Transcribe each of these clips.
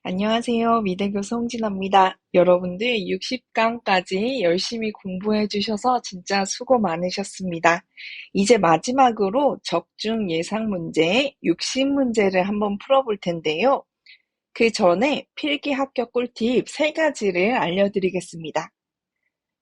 안녕하세요. 미대교수 홍진아입니다. 여러분들 60강까지 열심히 공부해 주셔서 진짜 수고 많으셨습니다. 이제 마지막으로 적중 예상 문제 60문제를 한번 풀어볼 텐데요. 그 전에 필기 합격 꿀팁 3가지를 알려드리겠습니다.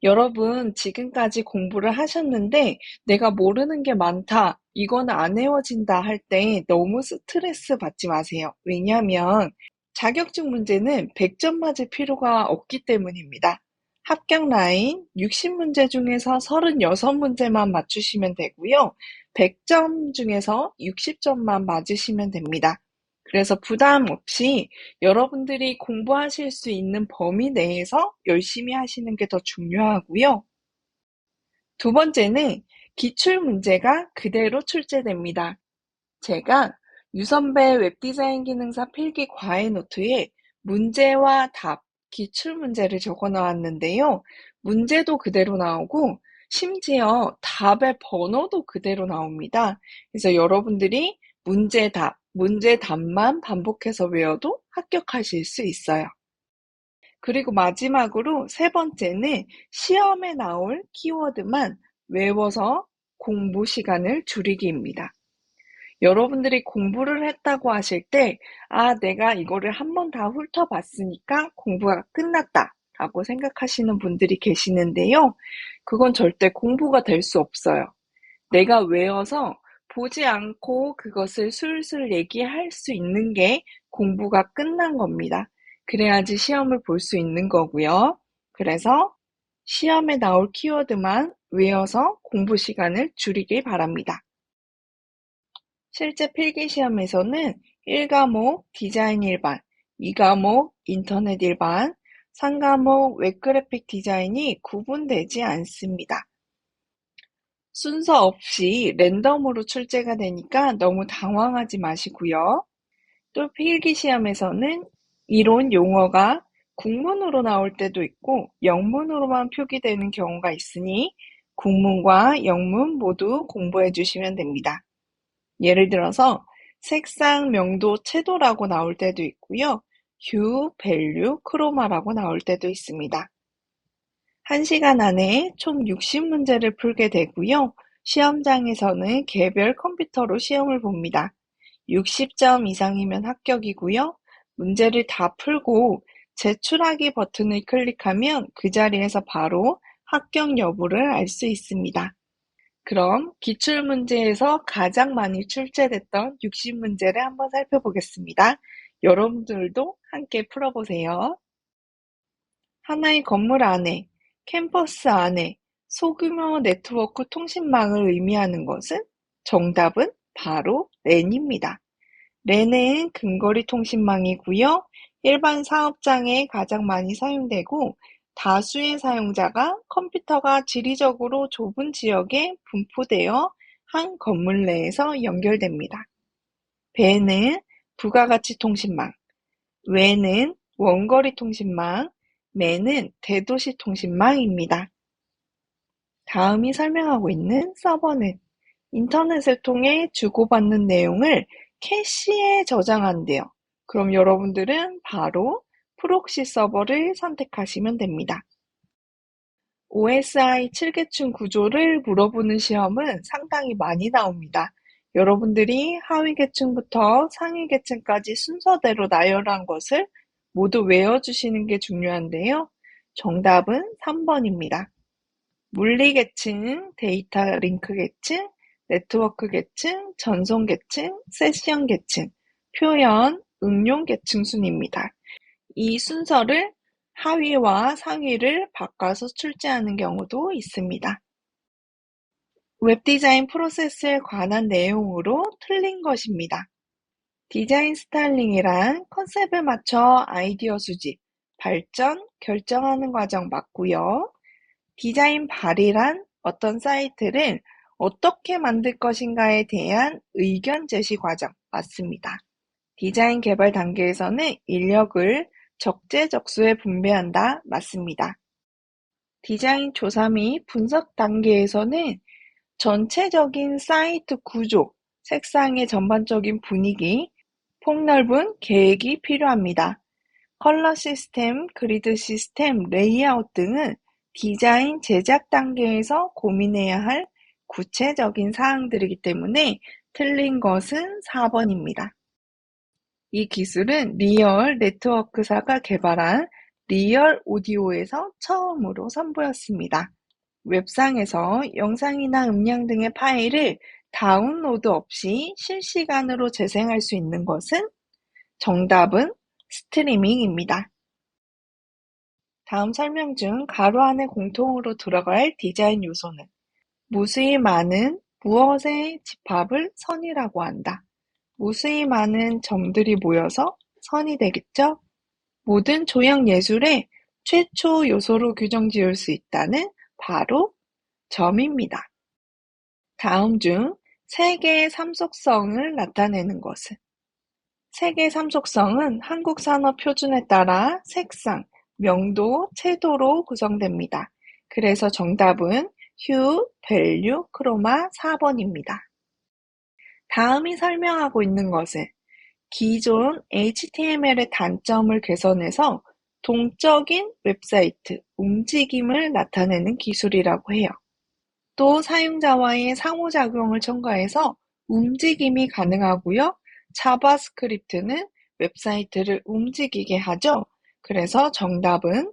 여러분 지금까지 공부를 하셨는데 내가 모르는 게 많다, 이거는 안 외워진다 할 때 너무 스트레스 받지 마세요. 왜냐하면 자격증 문제는 100점 맞을 필요가 없기 때문입니다. 합격 라인 60문제 중에서 36문제만 맞추시면 되고요. 100점 중에서 60점만 맞으시면 됩니다. 그래서 부담 없이 여러분들이 공부하실 수 있는 범위 내에서 열심히 하시는 게 더 중요하고요. 두 번째는 기출문제가 그대로 출제됩니다. 제가 유선배 웹디자인 기능사 필기 과외 노트에 문제와 답, 기출문제를 적어 놓았는데요. 문제도 그대로 나오고 심지어 답의 번호도 그대로 나옵니다. 그래서 여러분들이 문제 답만 반복해서 외워도 합격하실 수 있어요. 그리고 마지막으로 세 번째는 시험에 나올 키워드만 외워서 공부 시간을 줄이기입니다. 여러분들이 공부를 했다고 하실 때, 내가 이거를 한 번 다 훑어봤으니까 공부가 끝났다 라고 생각하시는 분들이 계시는데요. 그건 절대 공부가 될 수 없어요. 내가 외워서 보지 않고 그것을 술술 얘기할 수 있는 게 공부가 끝난 겁니다. 그래야지 시험을 볼 수 있는 거고요. 그래서 시험에 나올 키워드만 외워서 공부 시간을 줄이길 바랍니다. 실제 필기시험에서는 1과목 디자인 일반, 2과목 인터넷 일반, 3과목 웹그래픽 디자인이 구분되지 않습니다. 순서 없이 랜덤으로 출제가 되니까 너무 당황하지 마시고요. 또 필기시험에서는 이론 용어가 국문으로 나올 때도 있고 영문으로만 표기되는 경우가 있으니 국문과 영문 모두 공부해 주시면 됩니다. 예를 들어서 색상, 명도, 채도라고 나올 때도 있고요. 휴, 밸류, 크로마라고 나올 때도 있습니다. 1시간 안에 총 60문제를 풀게 되고요. 시험장에서는 개별 컴퓨터로 시험을 봅니다. 60점 이상이면 합격이고요. 문제를 다 풀고 제출하기 버튼을 클릭하면 그 자리에서 바로 합격 여부를 알 수 있습니다. 그럼 기출문제에서 가장 많이 출제됐던 60문제를 한번 살펴보겠습니다. 여러분들도 함께 풀어보세요. 하나의 건물 안에, 캠퍼스 안에 소규모 네트워크 통신망을 의미하는 것은? 정답은 바로 랜입니다. 랜은 근거리 통신망이고요. 일반 사업장에 가장 많이 사용되고 다수의 사용자가 컴퓨터가 지리적으로 좁은 지역에 분포되어 한 건물 내에서 연결됩니다. 배는 부가가치 통신망, 외는 원거리 통신망, 매는 대도시 통신망입니다. 다음이 설명하고 있는 서버는 인터넷을 통해 주고받는 내용을 캐시에 저장한대요. 그럼 여러분들은 바로 프록시 서버를 선택하시면 됩니다. OSI 7계층 구조를 물어보는 시험은 상당히 많이 나옵니다. 여러분들이 하위 계층부터 상위 계층까지 순서대로 나열한 것을 모두 외워주시는 게 중요한데요. 정답은 3번입니다. 물리 계층, 데이터 링크 계층, 네트워크 계층, 전송 계층, 세션 계층, 표현, 응용 계층 순입니다. 이 순서를 하위와 상위를 바꿔서 출제하는 경우도 있습니다. 웹디자인 프로세스에 관한 내용으로 틀린 것입니다. 디자인 스타일링이란 컨셉에 맞춰 아이디어 수집, 발전, 결정하는 과정 맞고요. 디자인 발의란 어떤 사이트를 어떻게 만들 것인가에 대한 의견 제시 과정 맞습니다. 디자인 개발 단계에서는 인력을 적재적소에 분배한다 맞습니다. 디자인 조사 및 분석 단계에서는 전체적인 사이트 구조, 색상의 전반적인 분위기, 폭넓은 계획이 필요합니다. 컬러 시스템, 그리드 시스템, 레이아웃 등은 디자인 제작 단계에서 고민해야 할 구체적인 사항들이기 때문에 틀린 것은 4번입니다. 이 기술은 리얼 네트워크사가 개발한 리얼 오디오에서 처음으로 선보였습니다. 웹상에서 영상이나 음량 등의 파일을 다운로드 없이 실시간으로 재생할 수 있는 것은 정답은 스트리밍입니다. 다음 설명 중 가로 안에 공통으로 들어갈 디자인 요소는 무수히 많은 무엇의 집합을 선이라고 한다. 무수히 많은 점들이 모여서 선이 되겠죠? 모든 조형 예술의 최초 요소로 규정 지을 수 있다는 바로 점입니다. 다음 중 세계의 삼속성을 나타내는 것은 세계 삼속성은 한국 산업 표준에 따라 색상, 명도, 채도로 구성됩니다. 그래서 정답은 휴, 밸류, 크로마 4번입니다. 다음이 설명하고 있는 것은 기존 HTML의 단점을 개선해서 동적인 웹사이트, 움직임을 나타내는 기술이라고 해요. 또 사용자와의 상호작용을 첨가해서 움직임이 가능하고요. 자바스크립트는 웹사이트를 움직이게 하죠. 그래서 정답은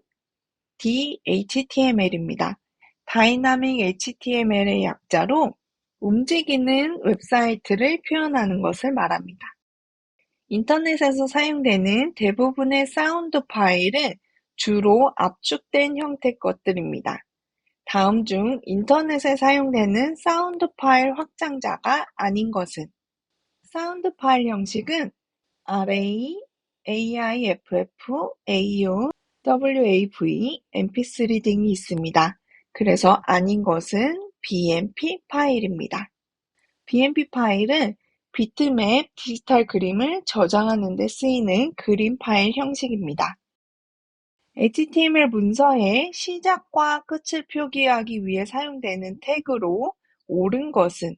DHTML입니다. 다이나믹 HTML의 약자로 움직이는 웹사이트를 표현하는 것을 말합니다. 인터넷에서 사용되는 대부분의 사운드 파일은 주로 압축된 형태 것들입니다. 다음 중 인터넷에 사용되는 사운드 파일 확장자가 아닌 것은 사운드 파일 형식은 RAW, AIFF, AO, WAV, MP3 등이 있습니다. 그래서 아닌 것은 BMP 파일입니다. BMP 파일은 비트맵 디지털 그림을 저장하는 데 쓰이는 그림 파일 형식입니다. HTML 문서의 시작과 끝을 표기하기 위해 사용되는 태그로 옳은 것은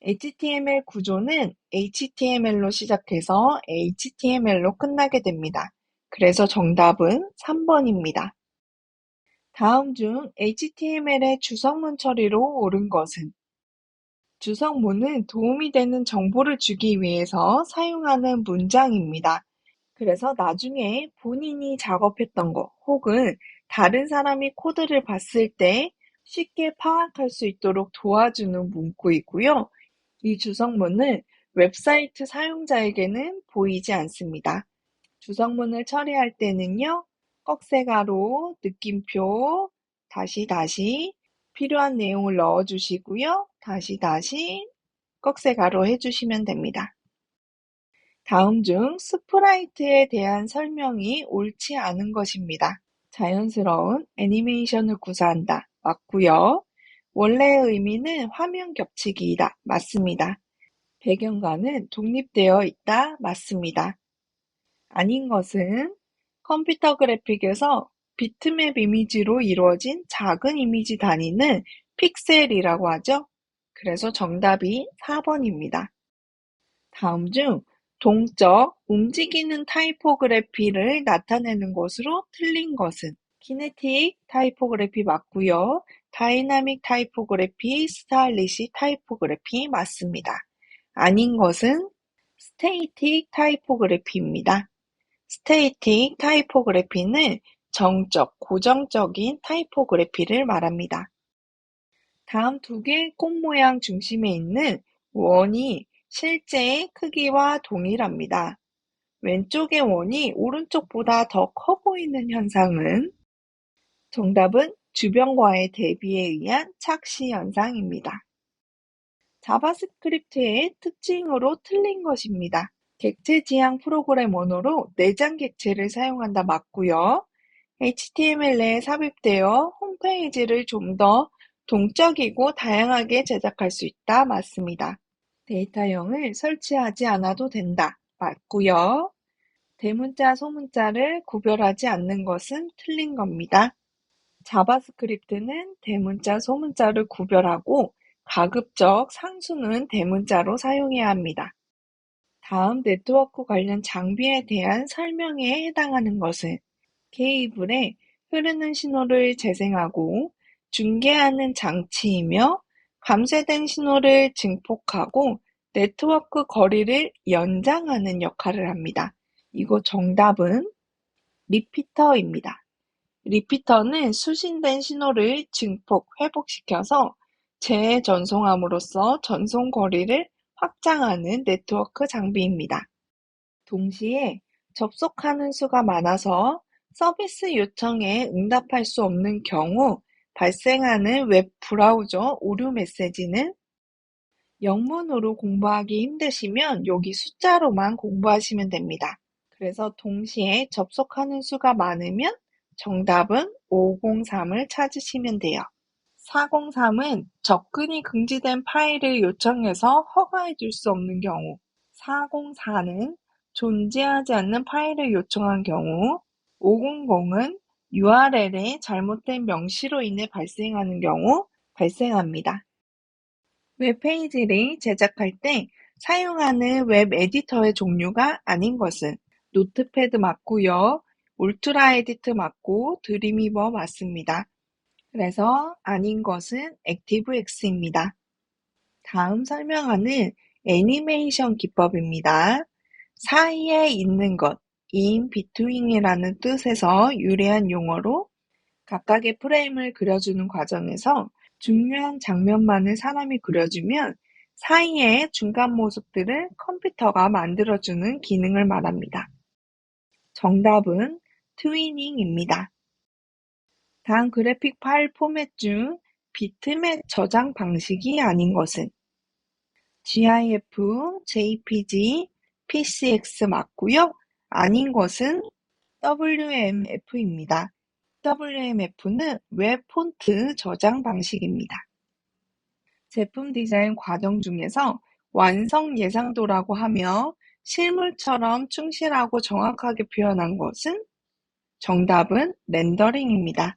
HTML 구조는 HTML로 시작해서 HTML로 끝나게 됩니다. 그래서 정답은 3번입니다. 다음 중 HTML의 주석문 처리로 옳은 것은 주석문은 도움이 되는 정보를 주기 위해서 사용하는 문장입니다. 그래서 나중에 본인이 작업했던 거 혹은 다른 사람이 코드를 봤을 때 쉽게 파악할 수 있도록 도와주는 문구이고요. 이 주석문은 웹사이트 사용자에게는 보이지 않습니다. 주석문을 처리할 때는요. 꺽쇠가루, 느낌표, 다시 필요한 내용을 넣어주시고요. 다시 꺽쇠가루 해주시면 됩니다. 다음 중 스프라이트에 대한 설명이 옳지 않은 것입니다. 자연스러운 애니메이션을 구사한다. 맞고요. 원래의 의미는 화면 겹치기이다. 맞습니다. 배경과는 독립되어 있다. 맞습니다. 아닌 것은 컴퓨터 그래픽에서 비트맵 이미지로 이루어진 작은 이미지 단위는 픽셀이라고 하죠. 그래서 정답이 4번입니다. 다음 중 동적, 움직이는 타이포그래피를 나타내는 것으로 틀린 것은 키네틱 타이포그래피 맞고요. 다이나믹 타이포그래피, 스타일리시 타이포그래피 맞습니다. 아닌 것은 스테이틱 타이포그래피입니다. 스테이틱 타이포그래피는 정적, 고정적인 타이포그래피를 말합니다. 다음 두 개의 꽃 모양 중심에 있는 원이 실제의 크기와 동일합니다. 왼쪽의 원이 오른쪽보다 더 커 보이는 현상은 정답은 주변과의 대비에 의한 착시 현상입니다. 자바스크립트의 특징으로 틀린 것입니다. 객체 지향 프로그램 언어로 내장 객체를 사용한다 맞고요. HTML 내에 삽입되어 홈페이지를 좀 더 동적이고 다양하게 제작할 수 있다 맞습니다. 데이터형을 설치하지 않아도 된다 맞고요. 대문자, 소문자를 구별하지 않는 것은 틀린 겁니다. 자바스크립트는 대문자, 소문자를 구별하고 가급적 상수는 대문자로 사용해야 합니다. 다음 네트워크 관련 장비에 대한 설명에 해당하는 것은 케이블에 흐르는 신호를 재생하고 중계하는 장치이며 감쇄된 신호를 증폭하고 네트워크 거리를 연장하는 역할을 합니다. 이거 정답은 리피터입니다. 리피터는 수신된 신호를 증폭, 회복시켜서 재전송함으로써 전송 거리를 확장하는 네트워크 장비입니다. 동시에 접속하는 수가 많아서 서비스 요청에 응답할 수 없는 경우 발생하는 웹 브라우저 오류 메시지는 영문으로 공부하기 힘드시면 여기 숫자로만 공부하시면 됩니다. 그래서 동시에 접속하는 수가 많으면 정답은 503을 찾으시면 돼요. 403은 접근이 금지된 파일을 요청해서 허가해 줄 수 없는 경우, 404는 존재하지 않는 파일을 요청한 경우, 500은 URL의 잘못된 명시로 인해 발생하는 경우 발생합니다. 웹페이지를 제작할 때 사용하는 웹 에디터의 종류가 아닌 것은 노트패드 맞고요. 울트라 에디트 맞고 드림위버 맞습니다. 그래서 아닌 것은 액티브엑스입니다. 다음 설명하는 애니메이션 기법입니다. 사이에 있는 것, in between이라는 뜻에서 유래한 용어로 각각의 프레임을 그려주는 과정에서 중요한 장면만을 사람이 그려주면 사이의 중간 모습들을 컴퓨터가 만들어주는 기능을 말합니다. 정답은 트위닝입니다. 다음 그래픽 파일 포맷 중 비트맵 저장 방식이 아닌 것은 GIF, JPG, PCX 맞고요. 아닌 것은 WMF입니다. WMF는 웹 폰트 저장 방식입니다. 제품 디자인 과정 중에서 완성 예상도라고 하며 실물처럼 충실하고 정확하게 표현한 것은 정답은 렌더링입니다.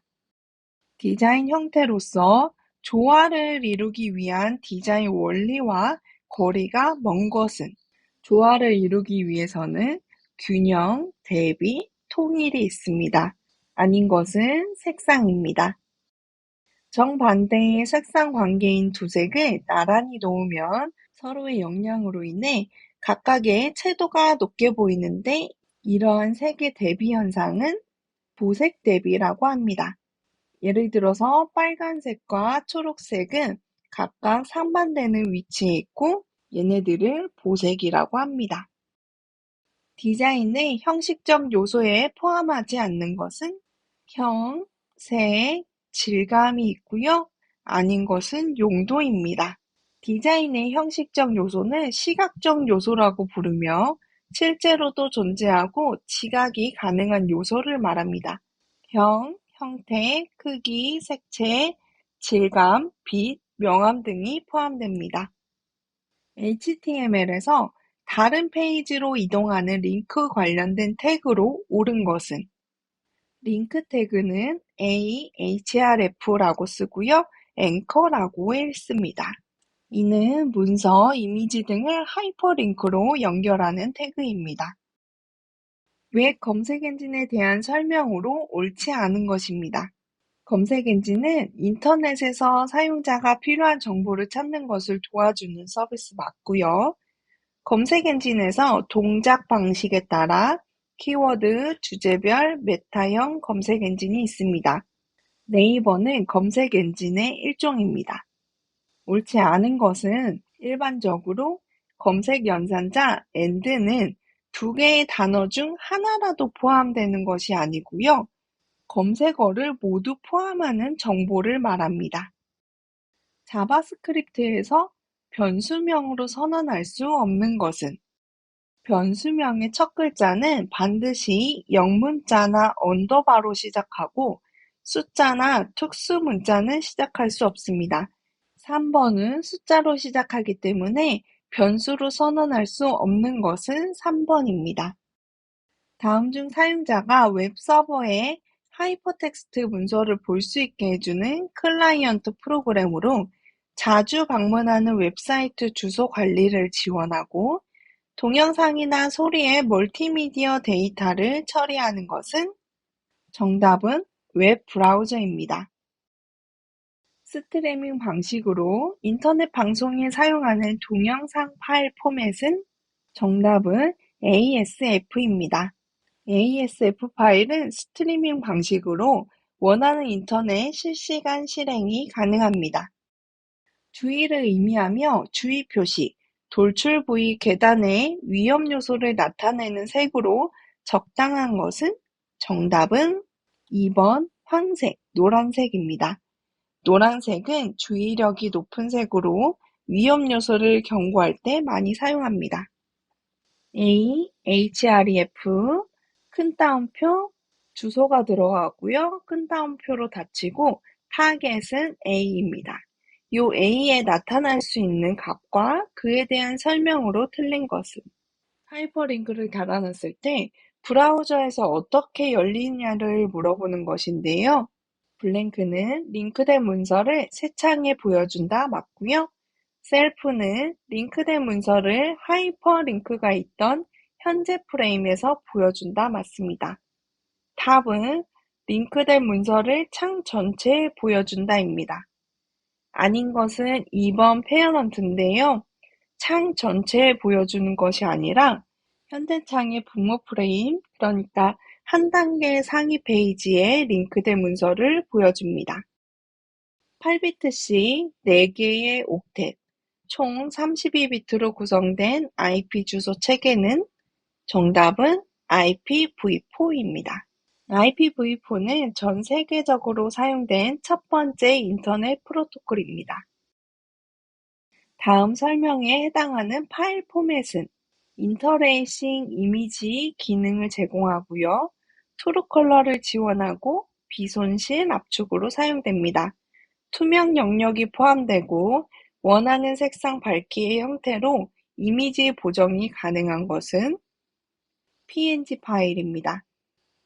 디자인 형태로서 조화를 이루기 위한 디자인 원리와 거리가 먼 것은 조화를 이루기 위해서는 균형, 대비, 통일이 있습니다. 아닌 것은 색상입니다. 정반대의 색상 관계인 두 색을 나란히 놓으면 서로의 영향으로 인해 각각의 채도가 높게 보이는데 이러한 색의 대비 현상은 보색 대비라고 합니다. 예를 들어서 빨간색과 초록색은 각각 상반되는 위치에 있고 얘네들을 보색이라고 합니다. 디자인의 형식적 요소에 포함하지 않는 것은 형, 색, 질감이 있고요. 아닌 것은 용도입니다. 디자인의 형식적 요소는 시각적 요소라고 부르며 실제로도 존재하고 지각이 가능한 요소를 말합니다. 형, 형태, 크기, 색채, 질감, 빛, 명암 등이 포함됩니다. HTML에서 다른 페이지로 이동하는 링크 관련된 태그로 옳은 것은 링크 태그는 ahref라고 쓰고요. 앵커라고 읽습니다. 이는 문서, 이미지 등을 하이퍼링크로 연결하는 태그입니다. 웹 검색 엔진에 대한 설명으로 옳지 않은 것입니다. 검색 엔진은 인터넷에서 사용자가 필요한 정보를 찾는 것을 도와주는 서비스 맞고요. 검색 엔진에서 동작 방식에 따라 키워드, 주제별, 메타형 검색 엔진이 있습니다. 네이버는 검색 엔진의 일종입니다. 옳지 않은 것은 일반적으로 검색 연산자 AND는 두 개의 단어 중 하나라도 포함되는 것이 아니고요. 검색어를 모두 포함하는 정보를 말합니다. 자바스크립트에서 변수명으로 선언할 수 없는 것은 변수명의 첫 글자는 반드시 영문자나 언더바로 시작하고 숫자나 특수문자는 시작할 수 없습니다. 3번은 숫자로 시작하기 때문에 변수로 선언할 수 없는 것은 3번입니다. 다음 중 사용자가 웹서버에 하이퍼텍스트 문서를 볼 수 있게 해주는 클라이언트 프로그램으로 자주 방문하는 웹사이트 주소 관리를 지원하고 동영상이나 소리의 멀티미디어 데이터를 처리하는 것은? 정답은 웹 브라우저입니다. 스트리밍 방식으로 인터넷 방송에 사용하는 동영상 파일 포맷은? 정답은 ASF입니다. ASF 파일은 스트리밍 방식으로 원하는 인터넷 실시간 실행이 가능합니다. 주의를 의미하며 주의 표시, 돌출 부위 계단의 위험 요소를 나타내는 색으로 적당한 것은? 정답은 2번 황색, 노란색입니다. 노란색은 주의력이 높은 색으로 위험 요소를 경고할 때 많이 사용합니다. A, href, 큰 따옴표, 주소가 들어가고요. 큰 따옴표로 닫히고 타겟은 A입니다. 요 A에 나타날 수 있는 값과 그에 대한 설명으로 틀린 것은? 하이퍼링크를 달아놨을 때 브라우저에서 어떻게 열리냐를 물어보는 것인데요. 블랭크는 링크된 문서를 새 창에 보여준다 맞고요. 셀프는 링크된 문서를 하이퍼링크가 있던 현재 프레임에서 보여준다 맞습니다. 탑은 링크된 문서를 창 전체에 보여준다입니다. 아닌 것은 2번 페어런트인데요. 창 전체에 보여주는 것이 아니라 현재 창의 부모 프레임, 그러니까 한 단계 상위 페이지에 링크된 문서를 보여줍니다. 8비트씩 4개의 옥텟, 총 32비트로 구성된 IP 주소 체계는? 정답은 IPv4입니다. IPv4는 전 세계적으로 사용된 첫 번째 인터넷 프로토콜입니다. 다음 설명에 해당하는 파일 포맷은? 인터레이싱 이미지 기능을 제공하고요. 트루컬러를 지원하고 비손실 압축으로 사용됩니다. 투명 영역이 포함되고 원하는 색상 밝기의 형태로 이미지 보정이 가능한 것은? PNG 파일입니다.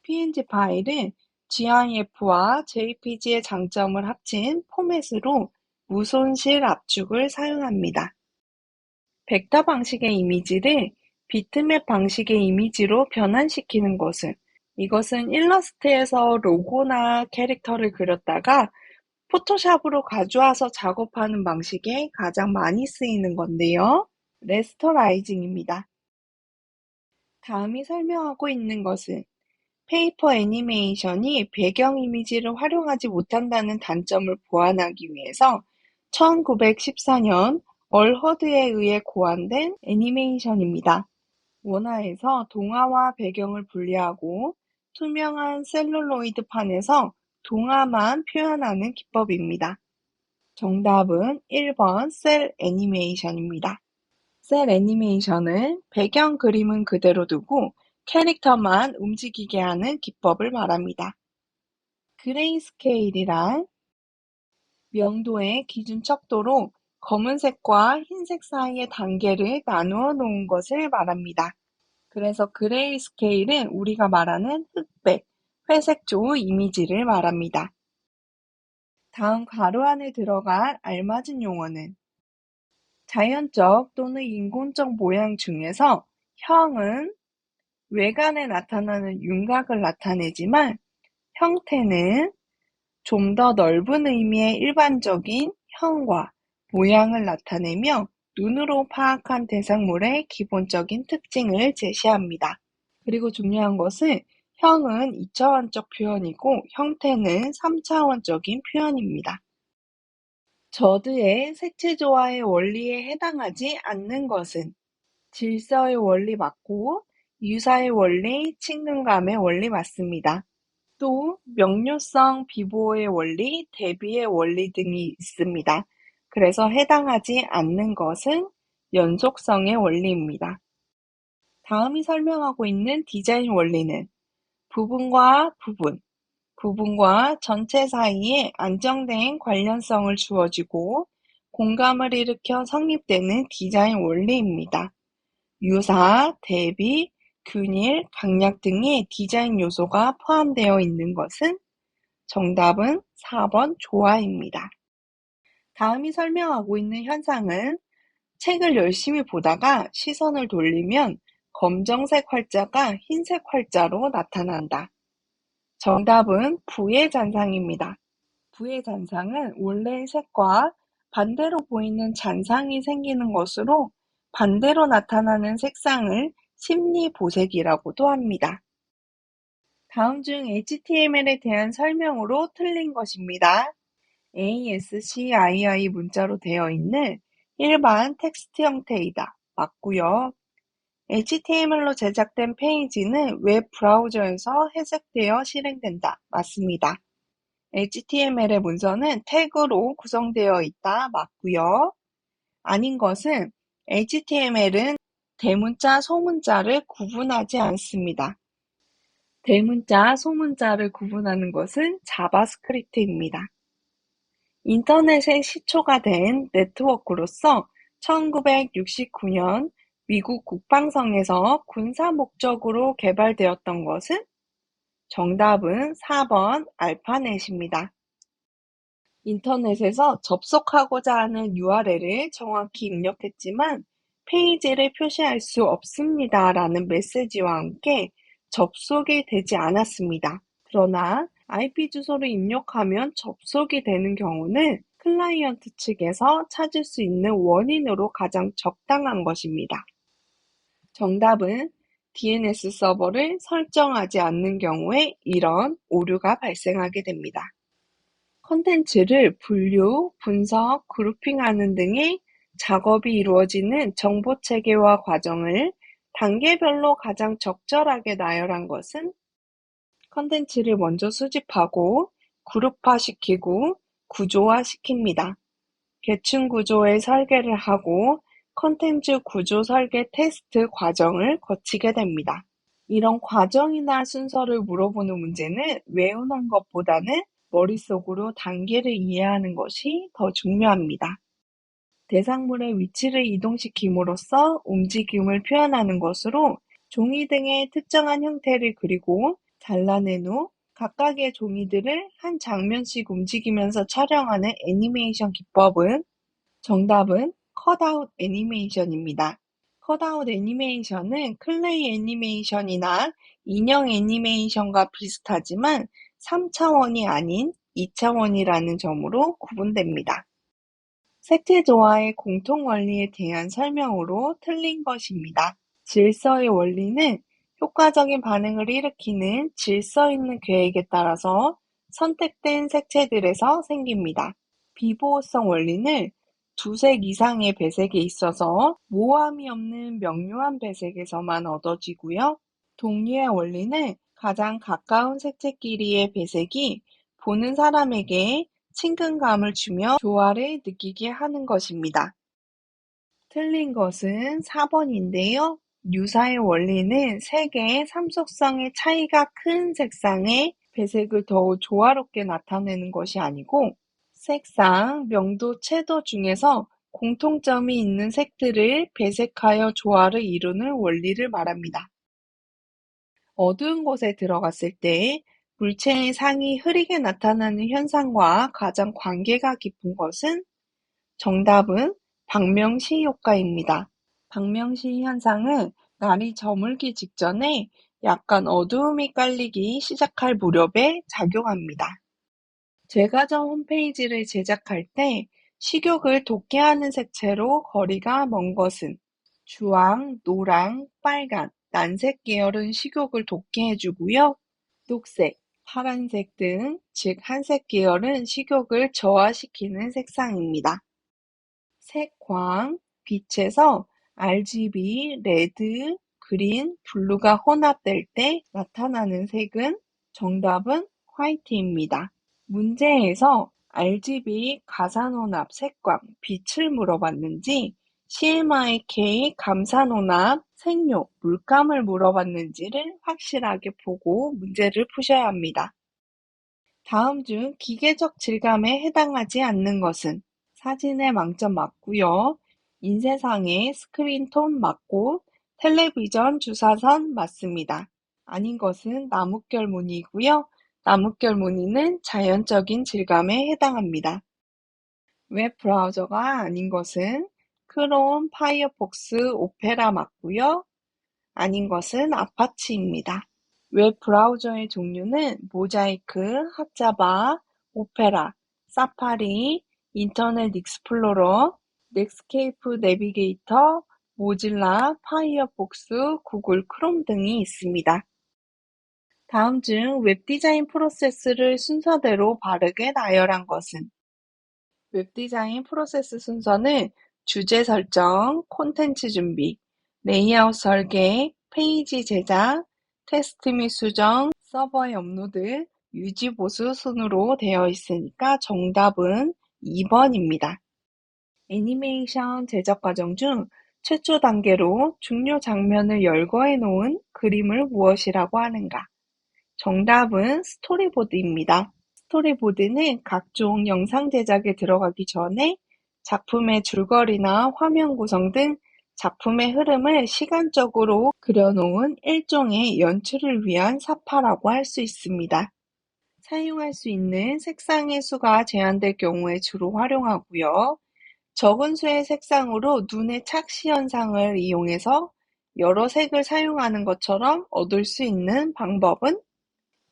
PNG 파일은 GIF와 JPG의 장점을 합친 포맷으로 무손실 압축을 사용합니다. 벡터 방식의 이미지를 비트맵 방식의 이미지로 변환시키는 것은? 이것은 일러스트에서 로고나 캐릭터를 그렸다가 포토샵으로 가져와서 작업하는 방식에 가장 많이 쓰이는 건데요. 레스터라이징입니다. 다음이 설명하고 있는 것은 페이퍼 애니메이션이 배경 이미지를 활용하지 못한다는 단점을 보완하기 위해서 1914년 얼허드에 의해 고안된 애니메이션입니다. 원화에서 동화와 배경을 분리하고 투명한 셀룰로이드판에서 동화만 표현하는 기법입니다. 정답은 1번 셀 애니메이션입니다. 셀 애니메이션은 배경 그림은 그대로 두고 캐릭터만 움직이게 하는 기법을 말합니다. 그레이스케일이란 명도의 기준 척도로 검은색과 흰색 사이의 단계를 나누어 놓은 것을 말합니다. 그래서 그레이스케일은 우리가 말하는 흑백, 회색조 이미지를 말합니다. 다음 가로 안에 들어갈 알맞은 용어는? 자연적 또는 인공적 모양 중에서 형은 외관에 나타나는 윤곽을 나타내지만 형태는 좀 더 넓은 의미의 일반적인 형과 모양을 나타내며 눈으로 파악한 대상물의 기본적인 특징을 제시합니다. 그리고 중요한 것은 형은 2차원적 표현이고 형태는 3차원적인 표현입니다. 저드의 색채조화의 원리에 해당하지 않는 것은? 질서의 원리 맞고 유사의 원리, 친근감의 원리 맞습니다. 또 명료성, 비보의 원리, 대비의 원리 등이 있습니다. 그래서 해당하지 않는 것은 연속성의 원리입니다. 다음이 설명하고 있는 디자인 원리는 부분과 부분, 부분과 전체 사이에 안정된 관련성을 주어주고 공감을 일으켜 성립되는 디자인 원리입니다. 유사, 대비, 균일, 강약 등의 디자인 요소가 포함되어 있는 것은? 정답은 4번 조화입니다. 다음이 설명하고 있는 현상은 책을 열심히 보다가 시선을 돌리면 검정색 활자가 흰색 활자로 나타난다. 정답은 부의 잔상입니다. 부의 잔상은 원래의 색과 반대로 보이는 잔상이 생기는 것으로 반대로 나타나는 색상을 심리보색이라고도 합니다. 다음 중 HTML에 대한 설명으로 틀린 것입니다. ASCII 문자로 되어 있는 일반 텍스트 형태이다. 맞고요. HTML로 제작된 페이지는 웹 브라우저에서 해석되어 실행된다. 맞습니다. HTML의 문서는 태그로 구성되어 있다. 맞고요. 아닌 것은 HTML은 대문자, 소문자를 구분하지 않습니다. 대문자, 소문자를 구분하는 것은 자바스크립트입니다. 인터넷의 시초가 된 네트워크로서 1969년 미국 국방성에서 군사 목적으로 개발되었던 것은? 정답은 4번 알파넷입니다. 인터넷에서 접속하고자 하는 URL을 정확히 입력했지만 페이지를 표시할 수 없습니다 라는 메시지와 함께 접속이 되지 않았습니다. 그러나 IP 주소를 입력하면 접속이 되는 경우는 클라이언트 측에서 찾을 수 있는 원인으로 가장 적당한 것입니다. 정답은 DNS 서버를 설정하지 않는 경우에 이런 오류가 발생하게 됩니다. 콘텐츠를 분류, 분석, 그룹핑하는 등의 작업이 이루어지는 정보체계화 과정을 단계별로 가장 적절하게 나열한 것은 콘텐츠를 먼저 수집하고 그룹화시키고 구조화시킵니다. 계층 구조의 설계를 하고 콘텐츠 구조 설계 테스트 과정을 거치게 됩니다. 이런 과정이나 순서를 물어보는 문제는 외우는 것보다는 머릿속으로 단계를 이해하는 것이 더 중요합니다. 대상물의 위치를 이동시킴으로써 움직임을 표현하는 것으로 종이 등의 특정한 형태를 그리고 잘라낸 후 각각의 종이들을 한 장면씩 움직이면서 촬영하는 애니메이션 기법은 정답은 컷아웃 애니메이션입니다. 컷아웃 애니메이션은 클레이 애니메이션이나 인형 애니메이션과 비슷하지만 3차원이 아닌 2차원이라는 점으로 구분됩니다. 색채 조화의 공통 원리에 대한 설명으로 틀린 것입니다. 질서의 원리는 효과적인 반응을 일으키는 질서 있는 계획에 따라서 선택된 색채들에서 생깁니다. 비보호성 원리는 두색 이상의 배색에 있어서 모호함이 없는 명료한 배색에서만 얻어지고요. 동류의 원리는 가장 가까운 색채끼리의 배색이 보는 사람에게 친근감을 주며 조화를 느끼게 하는 것입니다. 틀린 것은 4번인데요. 유사의 원리는 색의 삼속성의 차이가 큰 색상의 배색을 더욱 조화롭게 나타내는 것이 아니고 색상, 명도, 채도 중에서 공통점이 있는 색들을 배색하여 조화를 이루는 원리를 말합니다. 어두운 곳에 들어갔을 때 물체의 상이 흐리게 나타나는 현상과 가장 관계가 깊은 것은? 정답은 박명시 효과입니다. 박명시 현상은 날이 저물기 직전에 약간 어두움이 깔리기 시작할 무렵에 작용합니다. 제과점 홈페이지를 제작할 때 식욕을 돋게 하는 색채로 거리가 먼 것은 주황, 노랑, 빨간, 난색 계열은 식욕을 돋게 해주고요. 녹색, 파란색 등, 즉 한색 계열은 식욕을 저하시키는 색상입니다. 색광, 빛에서 RGB, 레드, 그린, 블루가 혼합될 때 나타나는 색은 정답은 화이트입니다. 문제에서 RGB 가산혼합 색광, 빛을 물어봤는지 CMYK 감산혼합 색료, 물감을 물어봤는지를 확실하게 보고 문제를 푸셔야 합니다. 다음 중 기계적 질감에 해당하지 않는 것은 사진의 망점 맞고요. 인쇄상의 스크린톤 맞고 텔레비전 주사선 맞습니다. 아닌 것은 나뭇결 무늬이고요. 나뭇결 무늬는 자연적인 질감에 해당합니다. 웹 브라우저가 아닌 것은 크롬, 파이어폭스, 오페라 맞고요. 아닌 것은 아파치입니다. 웹 브라우저의 종류는 모자이크, 핫자바, 오페라, 사파리, 인터넷 익스플로러, 넷스케이프 내비게이터, 모질라, 파이어폭스, 구글 크롬 등이 있습니다. 다음 중 웹 디자인 프로세스를 순서대로 바르게 나열한 것은? 웹 디자인 프로세스 순서는 주제 설정, 콘텐츠 준비, 레이아웃 설계, 페이지 제작, 테스트 및 수정, 서버에 업로드, 유지 보수 순으로 되어 있으니까 정답은 2번입니다. 애니메이션 제작 과정 중 최초 단계로 중요 장면을 열거해 놓은 그림을 무엇이라고 하는가? 정답은 스토리보드입니다. 스토리보드는 각종 영상 제작에 들어가기 전에 작품의 줄거리나 화면 구성 등 작품의 흐름을 시간적으로 그려놓은 일종의 연출을 위한 사파라고 할 수 있습니다. 사용할 수 있는 색상의 수가 제한될 경우에 주로 활용하고요. 적은 수의 색상으로 눈의 착시 현상을 이용해서 여러 색을 사용하는 것처럼 얻을 수 있는 방법은?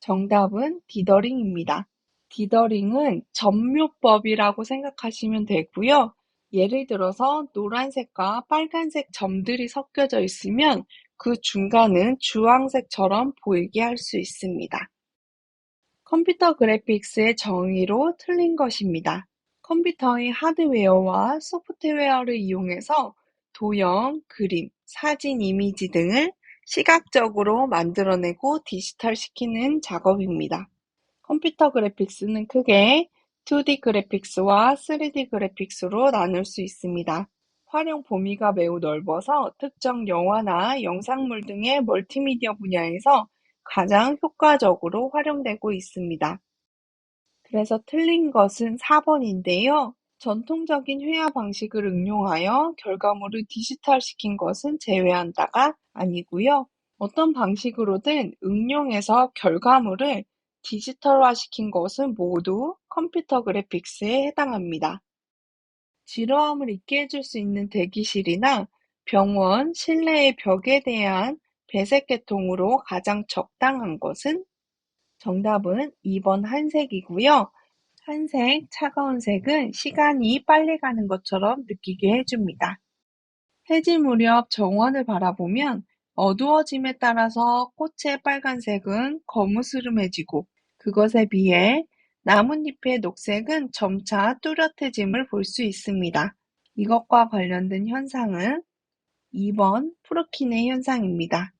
정답은 디더링입니다. 디더링은 점묘법이라고 생각하시면 되고요. 예를 들어서 노란색과 빨간색 점들이 섞여져 있으면 그 중간은 주황색처럼 보이게 할 수 있습니다. 컴퓨터 그래픽스의 정의로 틀린 것입니다. 컴퓨터의 하드웨어와 소프트웨어를 이용해서 도형, 그림, 사진, 이미지 등을 시각적으로 만들어내고 디지털시키는 작업입니다. 컴퓨터 그래픽스는 크게 2D 그래픽스와 3D 그래픽스로 나눌 수 있습니다. 활용 범위가 매우 넓어서 특정 영화나 영상물 등의 멀티미디어 분야에서 가장 효과적으로 활용되고 있습니다. 그래서 틀린 것은 4번인데요. 전통적인 회화 방식을 응용하여 결과물을 디지털시킨 것은 제외한다가 아니고요. 어떤 방식으로든 응용해서 결과물을 디지털화시킨 것은 모두 컴퓨터 그래픽스에 해당합니다. 지루함을 잊게 해줄 수 있는 대기실이나 병원, 실내의 벽에 대한 배색 계통으로 가장 적당한 것은? 정답은 2번 한색이고요. 한색, 차가운 색은 시간이 빨리 가는 것처럼 느끼게 해줍니다. 해질 무렵 정원을 바라보면 어두워짐에 따라서 꽃의 빨간색은 거무스름해지고 그것에 비해 나뭇잎의 녹색은 점차 뚜렷해짐을 볼 수 있습니다. 이것과 관련된 현상은 2번 프루키네 현상입니다.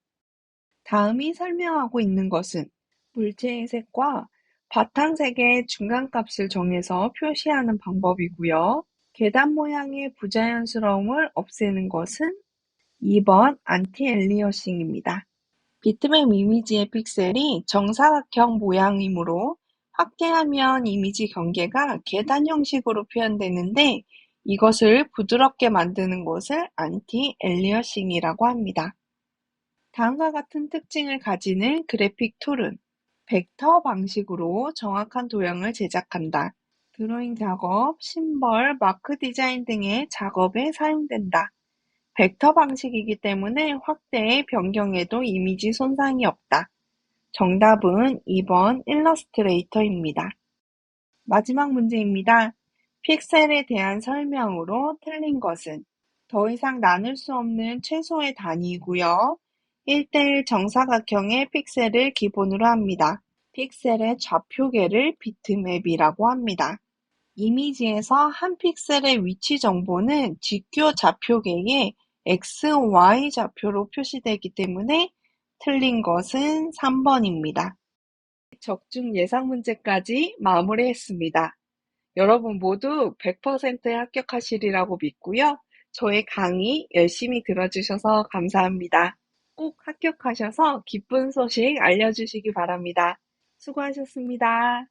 다음이 설명하고 있는 것은 물체의 색과 바탕색의 중간값을 정해서 표시하는 방법이고요. 계단 모양의 부자연스러움을 없애는 것은 2번 안티-엘리어싱입니다. 비트맵 이미지의 픽셀이 정사각형 모양이므로 확대하면 이미지 경계가 계단 형식으로 표현되는데 이것을 부드럽게 만드는 것을 안티-엘리어싱이라고 합니다. 다음과 같은 특징을 가지는 그래픽 툴은 벡터 방식으로 정확한 도형을 제작한다. 드로잉 작업, 심벌, 마크 디자인 등의 작업에 사용된다. 벡터 방식이기 때문에 확대, 변경에도 이미지 손상이 없다. 정답은 2번 일러스트레이터입니다. 마지막 문제입니다. 픽셀에 대한 설명으로 틀린 것은? 더 이상 나눌 수 없는 최소의 단위이고요. 1:1 정사각형의 픽셀을 기본으로 합니다. 픽셀의 좌표계를 비트맵이라고 합니다. 이미지에서 한 픽셀의 위치 정보는 직교 좌표계의 X, Y 좌표로 표시되기 때문에 틀린 것은 3번입니다. 적중 예상 문제까지 마무리했습니다. 여러분 모두 100% 합격하시리라고 믿고요. 저의 강의 열심히 들어주셔서 감사합니다. 꼭 합격하셔서 기쁜 소식 알려주시기 바랍니다. 수고하셨습니다.